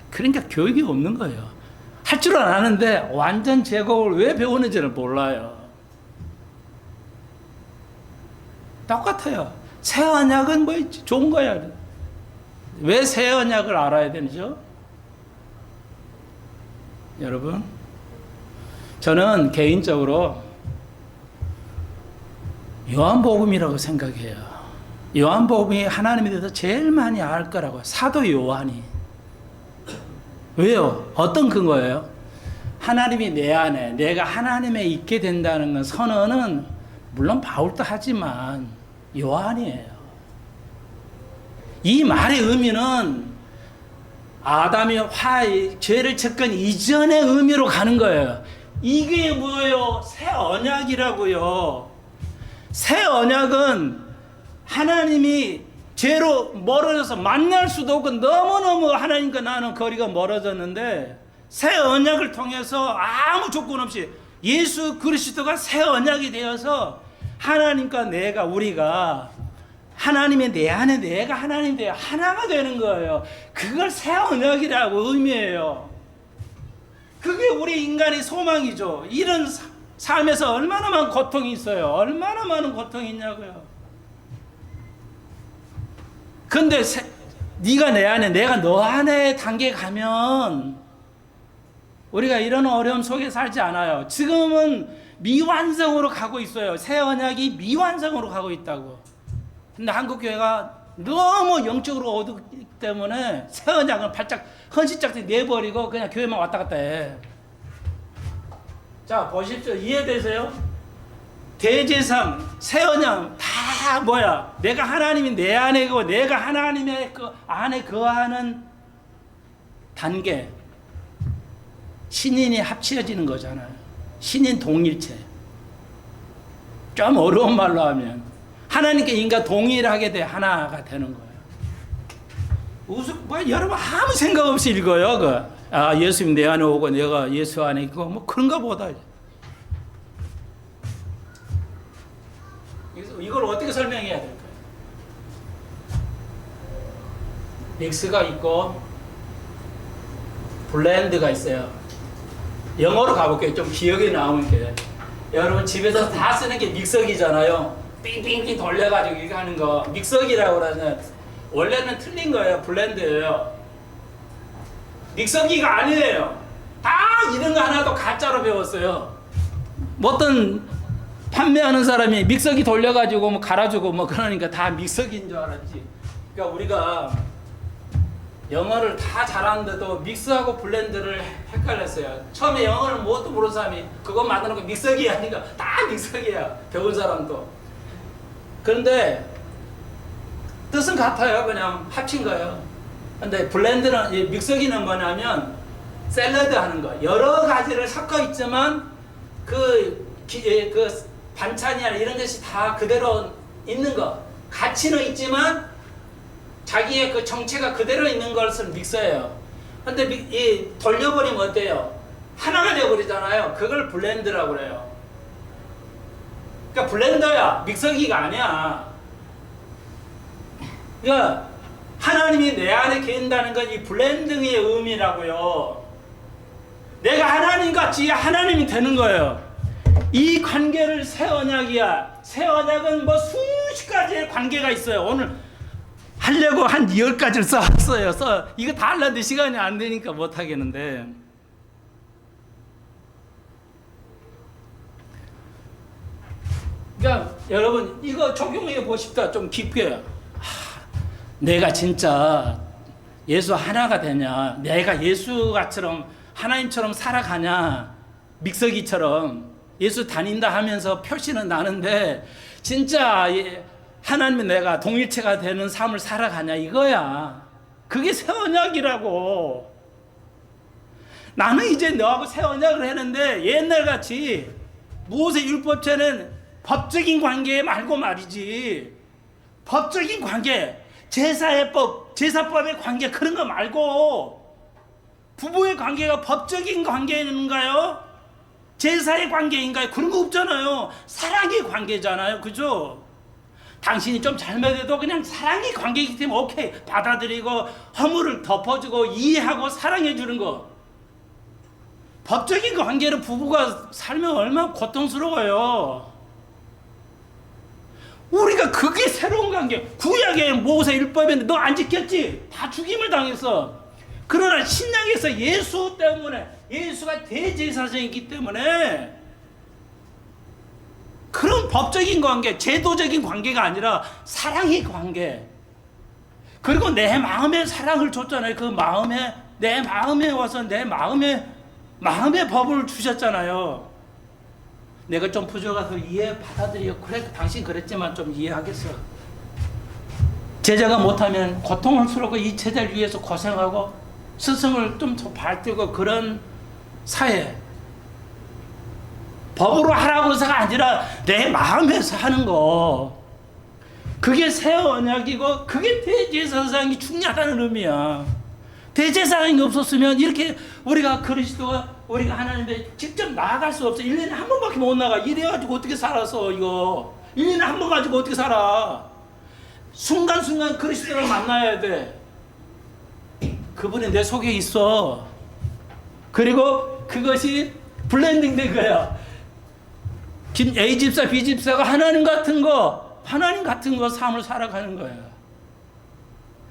그러니까 교육이 없는 거예요. 할 줄은 아는데 완전 제곱을 왜 배우는지를 몰라요. 똑같아요. 새 언약은 뭐 좋은 거야. 왜 새 언약을 알아야 되죠? 여러분, 저는 개인적으로 요한복음이라고 생각해요. 요한복음이 하나님에 대해서 제일 많이 알 거라고. 사도 요한이. 왜요? 어떤 근거예요? 하나님이 내 안에, 내가 하나님에 있게 된다는 건 선언은 물론 바울도 하지만 요한이에요. 이 말의 의미는 아담이 죄를 짓건 이전의 의미로 가는 거예요. 이게 뭐예요? 새 언약이라고요. 새 언약은 하나님이 죄로 멀어져서 만날 수도 없고 너무너무 하나님과 나는 거리가 멀어졌는데 새 언약을 통해서 아무 조건 없이 예수 그리스도가 새 언약이 되어서 하나님과 우리가 하나님의 내 안에 내가 하나님 되어 하나가 되는 거예요. 그걸 새 언약이라고 의미해요. 그게 우리 인간의 소망이죠. 이런 삶에서 얼마나 많은 고통이 있어요. 얼마나 많은 고통이 있냐고요. 근데 네가 내 안에 내가 너 안에 단계에 가면 우리가 이런 어려움 속에 살지 않아요. 지금은 미완성으로 가고 있어요. 새 언약이 미완성으로 가고 있다고. 근데 한국교회가 너무 영적으로 어둡기 때문에 새 언약은 발짝 헌신짝지 내버리고 그냥 교회만 왔다 갔다 해. 자, 보십시오. 이해되세요? 대제사장, 새언약 다 뭐야? 내가 하나님이 내 안에 있고 내가 하나님의 그 안에 거하는 단계. 신인이 합쳐지는 거잖아요. 신인 동일체. 좀 어려운 말로 하면 하나님께 인간 동일하게 돼 하나가 되는 거예요. 뭐 여러분 아무 생각 없이 읽어요. 예수님 내 안에 오고 내가 예수 안에 있고 뭐 그런가 보다. 이걸 어떻게 설명해야 될까요? 믹스가 있고 블렌드가 있어요. 영어로 가볼게요. 좀 기억에 나오는 게. 여러분 집에서 다 쓰는 게 믹서기잖아요. 삥삥삥 돌려가지고 이렇게 하는 거 믹서기라고 그러잖아요. 원래는 틀린 거예요. 블렌드예요. 믹서기가 아니에요. 다 이런 거 하나도 가짜로 배웠어요. 뭐 어떤 판매하는 사람이 믹서기 돌려가지고 뭐 갈아주고 뭐 그러니까 다 믹서기인 줄 알았지. 그러니까 우리가 영어를 다 잘하는데도 믹스하고 블렌드를 헷갈렸어요. 처음에 영어를 뭣도 모르는 사람이 그거 만드는 거 믹서기 하니까 다 믹서기야. 배운 사람도. 그런데 뜻은 같아요. 그냥 합친 거예요. 근데 블렌드는, 믹서기는 뭐냐면 샐러드 하는 거. 여러 가지를 섞어 있지만 그 반찬이나 이런 것이 다 그대로 있는 거. 가치는 있지만 자기의 그 정체가 그대로 있는 것을 믹서예요. 근데 이 돌려버리면 어때요? 하나가 되어버리잖아요. 그걸 블렌드라고 그래요. 그러니까 블렌더야. 믹서기가 아니야. 그러니까 하나님이 내 안에 계신다는 건 이 블렌딩의 의미라고요. 내가 하나님같이 하나님이 되는 거예요. 이 관계를 새 언약이야. 새 언약은 뭐 수십 가지의 관계가 있어요. 오늘 하려고 한 10가지를 써왔어요. 이거 다 하려는데 시간이 안 되니까 못 하겠는데. 그러니까 여러분 이거 적용해 보십시다. 좀 깊게. 내가 진짜 예수 하나가 되냐? 내가 예수가처럼 하나님처럼 살아가냐? 믹서기처럼 예수 다닌다 하면서 표시는 나는데 진짜 하나님의 내가 동일체가 되는 삶을 살아가냐 이거야. 그게 새 언약이라고. 나는 이제 너하고 새 언약을 했는데 옛날같이 모세 율법처는 법적인 관계 말고 말이지. 법적인 관계, 제사의 법, 제사법의 관계 그런 거 말고 부부의 관계가 법적인 관계인가요? 제사의 관계인가요? 그런 거 없잖아요. 사랑의 관계잖아요. 그죠? 당신이 좀 잘못해도 그냥 사랑의 관계이기 때문에 오케이 받아들이고 허물을 덮어주고 이해하고 사랑해주는 거. 법적인 관계로 부부가 살면 얼마나 고통스러워요. 우리가 그게 새로운 관계. 구약의 모세 율법인데 너 안 지켰지? 다 죽임을 당했어. 그러나 신약에서 예수 때문에, 예수가 대제사장이기 때문에 그런 법적인 관계, 제도적인 관계가 아니라 사랑의 관계. 그리고 내 마음에 사랑을 줬잖아요. 그 마음에, 내 마음에 와서 내 마음의 법을 주셨잖아요. 내가 좀 부족해서 이해 받아들이고 그래 당신 그랬지만 좀 이해하겠어. 제자가 못하면 고통스럽고 이 제자를 위해서 고생하고 스승을 좀 더 발들고 그런 사회. 법으로 하라고 해서가 아니라 내 마음에서 하는 거. 그게 새 언약이고 그게 대제사장이 중요하다는 의미야. 대제사장이 없었으면 이렇게 우리가 그리스도와 우리가 하나님께 직접 나아갈 수 없어. 1년에 한 번밖에 못 나가. 이래가지고 어떻게 살았어 이거. 1년에 한 번 가지고 어떻게 살아. 순간순간 그리스도를 만나야 돼. 그분이 내 속에 있어. 그리고 그것이 블렌딩 된 거야. A 집사 B 집사가 하나님 같은 거 삶을 살아가는 거야.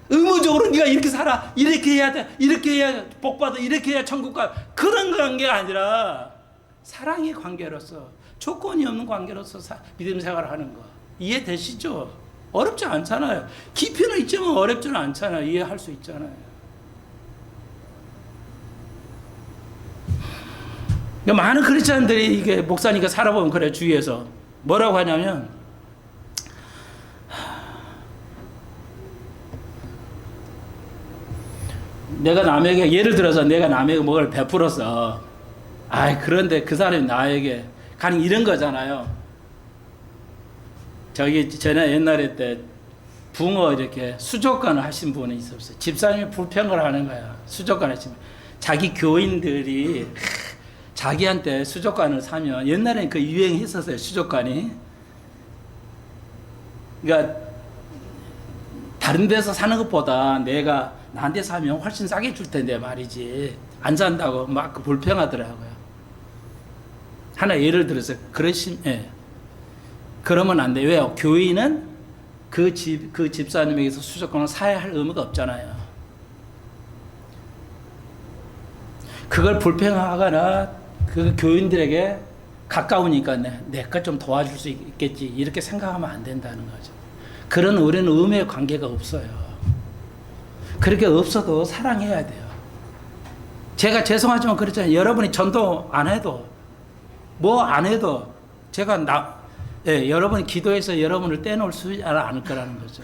의무적으로 네가 이렇게 살아, 이렇게 해야 돼, 이렇게 해야 복받아, 이렇게 해야 천국 가. 그런 관계가 아니라 사랑의 관계로서, 조건이 없는 관계로서 믿음 생활을 하는 거. 이해되시죠? 어렵지 않잖아요. 깊이는 있지만 어렵지는 않잖아요. 이해할 수 있잖아요. 많은 크리스찬들이 이게 목사니까 살아보면 그래. 주위에서 뭐라고 하냐면 내가 남에게 예를 들어서 내가 남에게 뭐를 베풀어서 그런데 그 사람이 나에게 가령 이런 거잖아요. 저기 전에 옛날에 때 붕어 이렇게 수족관을 하신 분이 있었어요. 집사님이 불평을 하는 거야. 수족관 하시면 자기 교인들이 자기한테 수족관을 사면 옛날에는 그 유행이 있었어요. 수족관이. 그러니까 다른 데서 사는 것보다 내가 나한테 사면 훨씬 싸게 줄 텐데 말이지. 안 산다고 막 불평하더라고요. 하나 예를 들어서 그러면 안 돼. 왜요? 교인은 그 집사님에게서 수족관을 사야 할 의무가 없잖아요. 그걸 불평하거나 그 교인들에게 가까우니까 내가 좀 도와줄 수 있겠지 이렇게 생각하면 안 된다는 거죠. 그런 우리는 의무의 관계가 없어요. 그렇게 없어도 사랑해야 돼요. 제가 죄송하지만 그렇잖아요. 여러분이 전도 안 해도 뭐 안 해도 제가 여러분이 기도해서 여러분을 떼놓을 수 않을 거라는 거죠.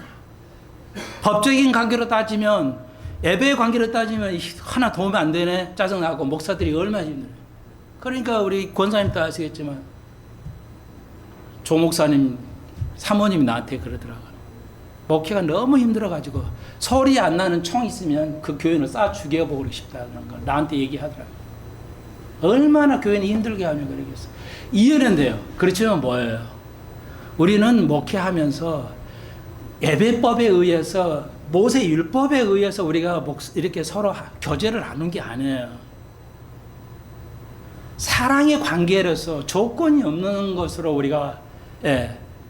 법적인 관계로 따지면 예배의 관계로 따지면 하나 도움이 안 되네 짜증나고 목사들이 얼마나 힘들어요. 그러니까 우리 권사님도 아시겠지만 조 목사님 사모님이 나한테 그러더라고요. 목회가 너무 힘들어가지고 소리 안 나는 총 있으면 그 교인을 쏴 죽여보고 싶다는 걸 나한테 얘기하더라고요. 얼마나 교인이 힘들게 하면 그러겠어. 이해는 그렇지만 뭐예요? 우리는 목회하면서 예배법에 의해서 모세 율법에 의해서 우리가 이렇게 서로 교제를 나눈 게 아니에요. 사랑의 관계로서 조건이 없는 것으로 우리가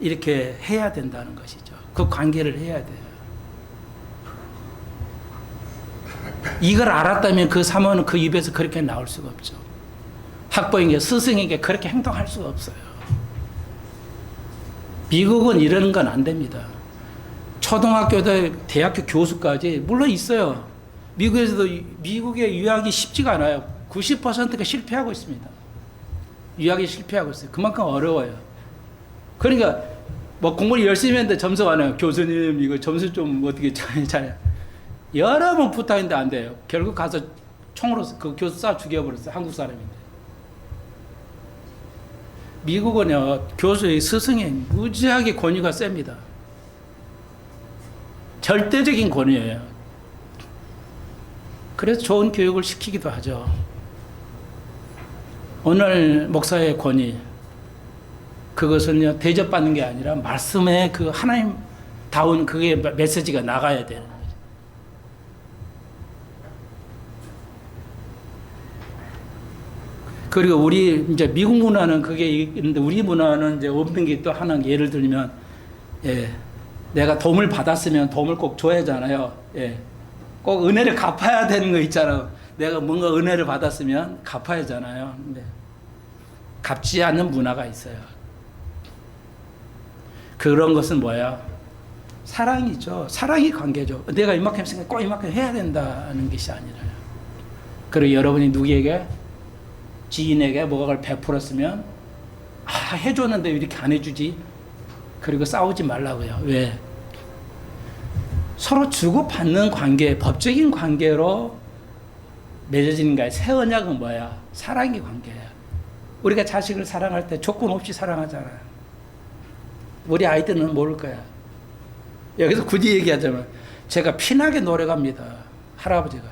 이렇게 해야 된다는 것이죠. 그 관계를 해야 돼요. 이걸 알았다면 그 사모는 그 입에서 그렇게 나올 수가 없죠. 학부에게 스승에게 그렇게 행동할 수가 없어요. 미국은 이러는 건 안 됩니다. 초등학교도 대학교 교수까지 물론 있어요. 미국에서도 미국의 유학이 쉽지가 않아요. 90%가 실패하고 있습니다. 유학이 실패하고 있어요. 그만큼 어려워요. 그러니까 뭐 공부를 열심히 했는데 점수가 안 와요. 교수님 이거 점수 좀 어떻게 잘 여러 번 부탁했는데 안 돼요. 결국 가서 총으로 그 교수 쏴 죽여버렸어요. 한국 사람인데. 미국은요 교수의 스승이 무지하게 권위가 셉니다. 절대적인 권위예요. 그래서 좋은 교육을 시키기도 하죠. 오늘 목사의 권위 그것은요 대접받는 게 아니라 말씀의 그 하나님다운 그게 메시지가 나가야 되는 거죠. 그리고 우리 이제 미국 문화는 그게 있는데 우리 문화는 이제 없는 게 또 하나 예를 들면 내가 도움을 받았으면 도움을 꼭 줘야 하잖아요. 꼭 은혜를 갚아야 되는 거 있잖아요. 내가 뭔가 은혜를 받았으면 갚아야 하잖아요. 근데 갚지 않는 문화가 있어요. 그런 것은 뭐야? 사랑이죠. 사랑이 관계죠. 내가 이만큼 했으니까 꼭 이만큼 해야 된다는 것이 아니라요. 그리고 여러분이 누구에게 지인에게 뭐가를 베풀었으면 해줬는데 왜 이렇게 안 해주지? 그리고 싸우지 말라고요. 왜? 서로 주고받는 관계, 법적인 관계로 맺어지는 거야. 새 언약은 뭐야? 사랑의 관계야. 우리가 자식을 사랑할 때 조건 없이 사랑하잖아요. 우리 아이들은 모를 거야. 여기서 굳이 얘기하자면 제가 피나게 노력합니다. 할아버지가.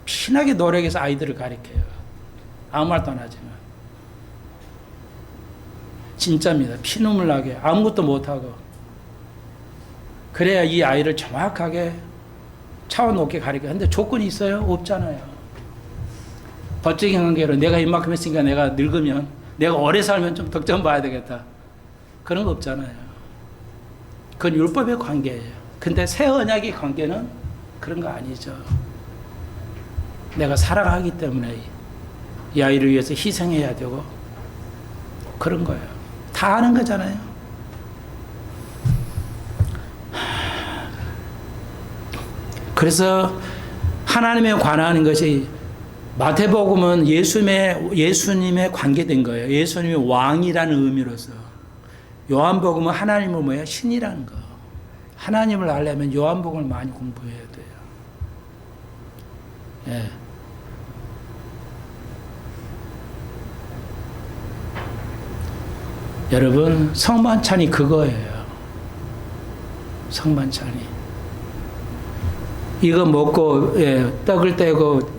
피나게 노력해서 아이들을 가르쳐요. 아무 말도 안 하지만. 진짜입니다. 피눈물 나게 아무것도 못하고. 그래야 이 아이를 정확하게 차원 높게 가르쳐요. 근데 조건이 있어요? 없잖아요. 법적인 관계로 내가 이만큼 했으니까 내가 늙으면 내가 오래 살면 좀 덕점 봐야 되겠다. 그런 거 없잖아요. 그건 율법의 관계예요. 근데 새 언약의 관계는 그런 거 아니죠. 내가 사랑하기 때문에 이 아이를 위해서 희생해야 되고 그런 거예요. 다 아는 거잖아요. 그래서 하나님에 관하는 것이 마태복음은 예수님의 관계된 거예요. 예수님이 왕이라는 의미로서. 요한복음은 하나님을 뭐예요? 신이라는 거. 하나님을 알려면 요한복음을 많이 공부해야 돼요. 예. 여러분, 성만찬이 그거예요. 성만찬이. 이거 먹고, 예, 떡을 떼고,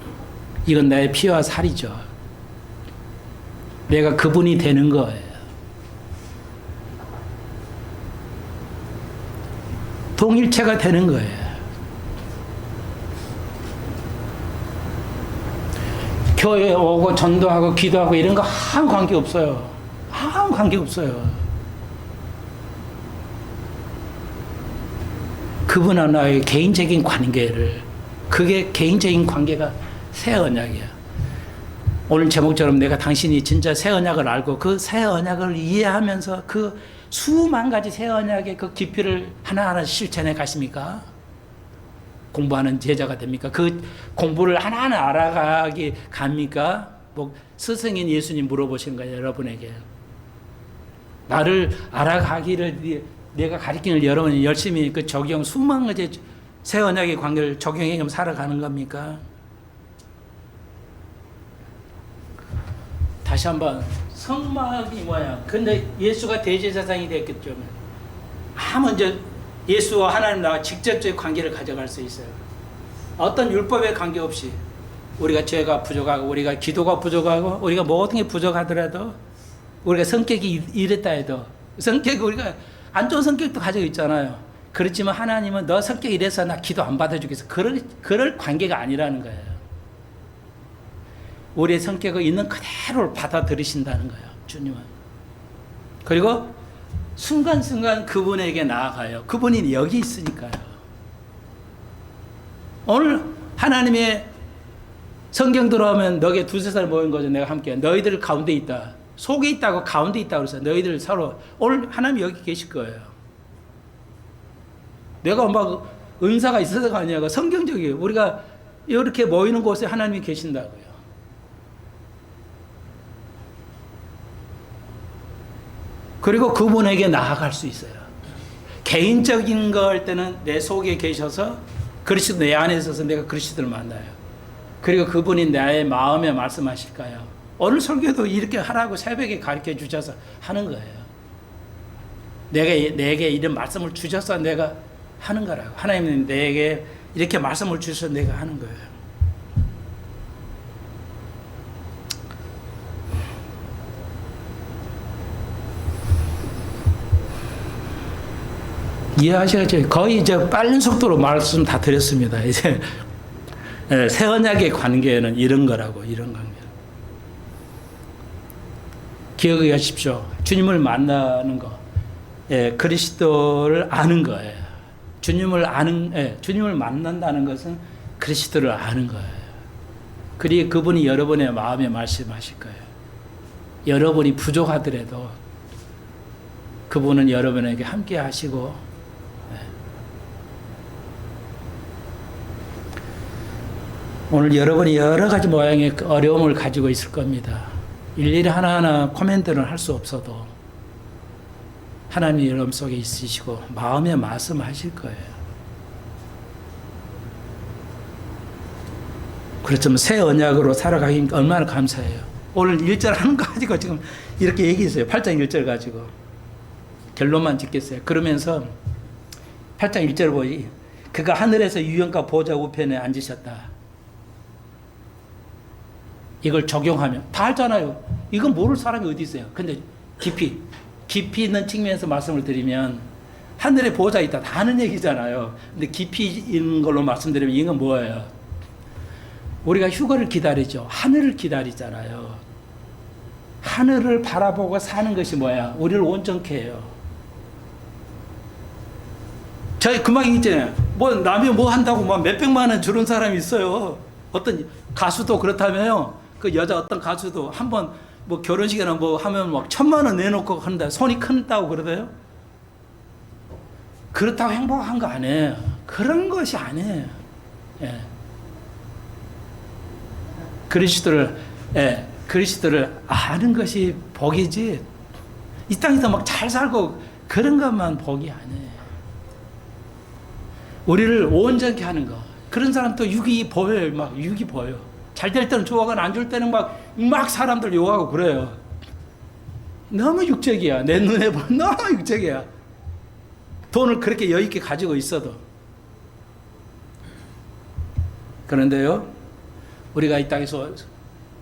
이건 나의 피와 살이죠. 내가 그분이 되는 거예요. 동일체가 되는 거예요. 교회에 오고 전도하고 기도하고 이런 거 아무 관계 없어요. 아무 관계 없어요. 그분과 나의 개인적인 관계를, 그게 개인적인 관계가 새 언약이야. 오늘 제목처럼 내가 당신이 진짜 새 언약을 알고 그 새 언약을 이해하면서 그 수만 가지 새 언약의 그 깊이를 하나하나 실천해 가십니까? 공부하는 제자가 됩니까? 그 공부를 하나하나 알아가기 갑니까? 뭐 스승인 예수님 물어보시는 거예요, 여러분에게. 나를 알아가기를 내가 가르치는 여러분이 열심히 그 적용 수만 가지 새 언약의 관계를 적용해 살아가는 겁니까? 다시 한번 성막이 뭐야? 근데 예수가 대제사장이 됐겠죠. 먼저 예수와 하나님 나와 직접적인 관계를 가져갈 수 있어요. 어떤 율법에 관계없이 우리가 죄가 부족하고 우리가 기도가 부족하고 우리가 모든 게 부족하더라도 우리가 성격이 이랬다 해도 성격이 우리가 안 좋은 성격도 가지고 있잖아요. 그렇지만 하나님은 너 성격이 이래서 나 기도 안 받아주겠어. 그럴 관계가 아니라는 거예요. 우리의 성격을 있는 그대로 받아들이신다는 거예요. 주님은. 그리고 순간순간 그분에게 나아가요. 그분이 여기 있으니까요. 오늘 하나님의 성경 들어오면 너게 두세 살 모인 거죠. 내가 함께. 너희들 가운데 있다. 속에 있다고 가운데 있다고 그래서 너희들 서로 오늘 하나님 여기 계실 거예요. 내가 막 은사가 있어서가 아니라 성경적이에요. 우리가 이렇게 모이는 곳에 하나님이 계신다고요. 그리고 그분에게 나아갈 수 있어요. 개인적인 거 할 때는 내 속에 계셔서 그리스도 내 안에 있어서 내가 그리스도를 만나요. 그리고 그분이 나의 마음에 말씀하실까요? 오늘 설교도 이렇게 하라고 새벽에 가르쳐 주셔서 하는 거예요. 내게 이런 말씀을 주셔서 내가 하는 거라고. 하나님은 내게 이렇게 말씀을 주셔서 내가 하는 거예요. 이해하시겠죠? 거의 이제 빠른 속도로 말씀 다 드렸습니다. 이제 새 언약의 관계는 이런 거라고, 이런 관계. 기억해 하십시오. 주님을 만나는 거, 그리스도를 아는 거예요. 주님을 만난다는 것은 그리스도를 아는 거예요. 그리고 그분이 여러분의 마음에 말씀하실 거예요. 여러분이 부족하더라도 그분은 여러분에게 함께 하시고 오늘 여러분이 여러 가지 모양의 어려움을 가지고 있을 겁니다. 일일이 하나하나 코멘트를 할 수 없어도 하나님이 여러분 속에 있으시고 마음에 말씀하실 거예요. 그렇지만 새 언약으로 살아가기 얼마나 감사해요. 오늘 1절 하는 거 가지고 지금 이렇게 얘기했어요. 8장 1절 가지고. 결론만 짓겠어요. 그러면서 8장 1절 보이 그가 하늘에서 유영과 보좌 우편에 앉으셨다. 이걸 적용하면 다 알잖아요. 이건 모를 사람이 어디 있어요. 근데 깊이 있는 측면에서 말씀을 드리면 하늘에 보호자 있다 다 아는 얘기잖아요. 근데 깊이 있는 걸로 말씀드리면 이건 뭐예요? 우리가 휴거를 기다리죠. 하늘을 기다리잖아요. 하늘을 바라보고 사는 것이 뭐야? 우리를 온전케 해요. 저희 금방 있잖아요. 뭐 남이 뭐 한다고 막 몇백만 원 주는 사람이 있어요. 어떤 가수도 그렇다며요. 그 여자 어떤 가수도 한번 뭐 결혼식이나 뭐 하면 막 1,000만 원 내놓고 한다. 손이 큰다고 그러대요. 그렇다고 행복한 거 아니에요. 그런 것이 아니에요. 예. 그리스도를 아는 것이 복이지, 이 땅에서 막 잘 살고 그런 것만 복이 아니에요. 우리를 온전케 하는 거. 그런 사람 또 육이 보여요. 막 육이 보여. 잘 될 때는 좋아하고 안 줄 때는 막 사람들 욕하고 그래요. 너무 육적이야. 내 눈에 보면 너무 육적이야. 돈을 그렇게 여유 있게 가지고 있어도. 그런데요, 우리가 이 땅에서,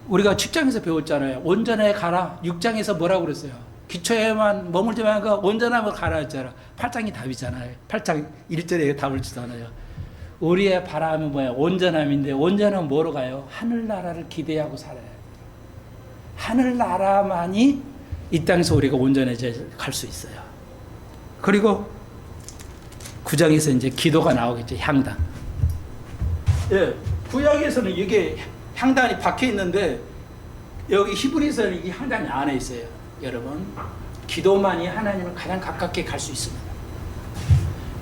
우리가 직장에서 배웠잖아요. 온전해 가라. 6장에서 뭐라고 그랬어요? 기초에만 머물지 말고 온전함을 가라 했잖아. 8장이 답이잖아요. 8장 1절에 답을 주잖아요. 우리의 바람은 뭐야? 온전함인데, 온전함은 뭐로 가요? 하늘나라를 기대하고 살아요. 하늘나라만이 이 땅에서 우리가 온전해져 갈 수 있어요. 그리고 9장에서 이제 기도가 나오겠죠. 향단. 예, 구약에서는 이게 향단이 박혀 있는데, 여기 히브리서는 이게 향단이 안에 있어요. 여러분, 기도만이 하나님을 가장 가깝게 갈 수 있습니다.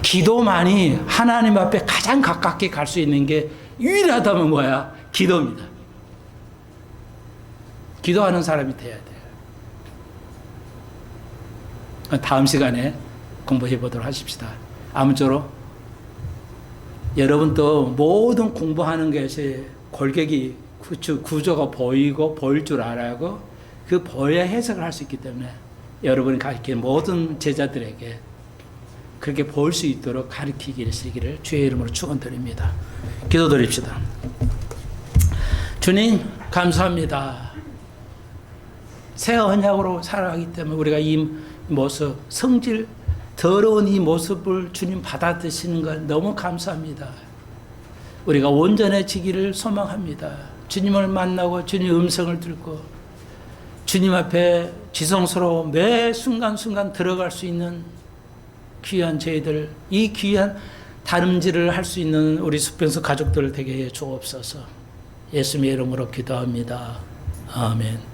기도만이 하나님 앞에 가장 가깝게 갈 수 있는 게 유일하다면 뭐야? 기도입니다. 기도하는 사람이 돼야 돼요. 다음 시간에 공부해 보도록 하십시다. 아무쪼록 여러분도 모든 공부하는 것이 골격이 구조가 보이고 보일 줄 알고, 그 보여야 해석을 할 수 있기 때문에 여러분이 가르치는 모든 제자들에게 그렇게 볼 수 있도록 가르치기를 주의 이름으로 축원드립니다. 기도드립시다. 주님 감사합니다. 새 언약으로 살아가기 때문에 우리가 이 모습, 성질 더러운 이 모습을 주님 받아드시는 걸 너무 감사합니다. 우리가 온전해지기를 소망합니다. 주님을 만나고 주님 음성을 듣고 주님 앞에 지성스러워 매 순간순간 들어갈 수 있는 귀한 저희들, 이 귀한 다름질을 할 수 있는 우리 수평서 가족들 되게 해 주옵소서. 예수님의 이름으로 기도합니다. 아멘.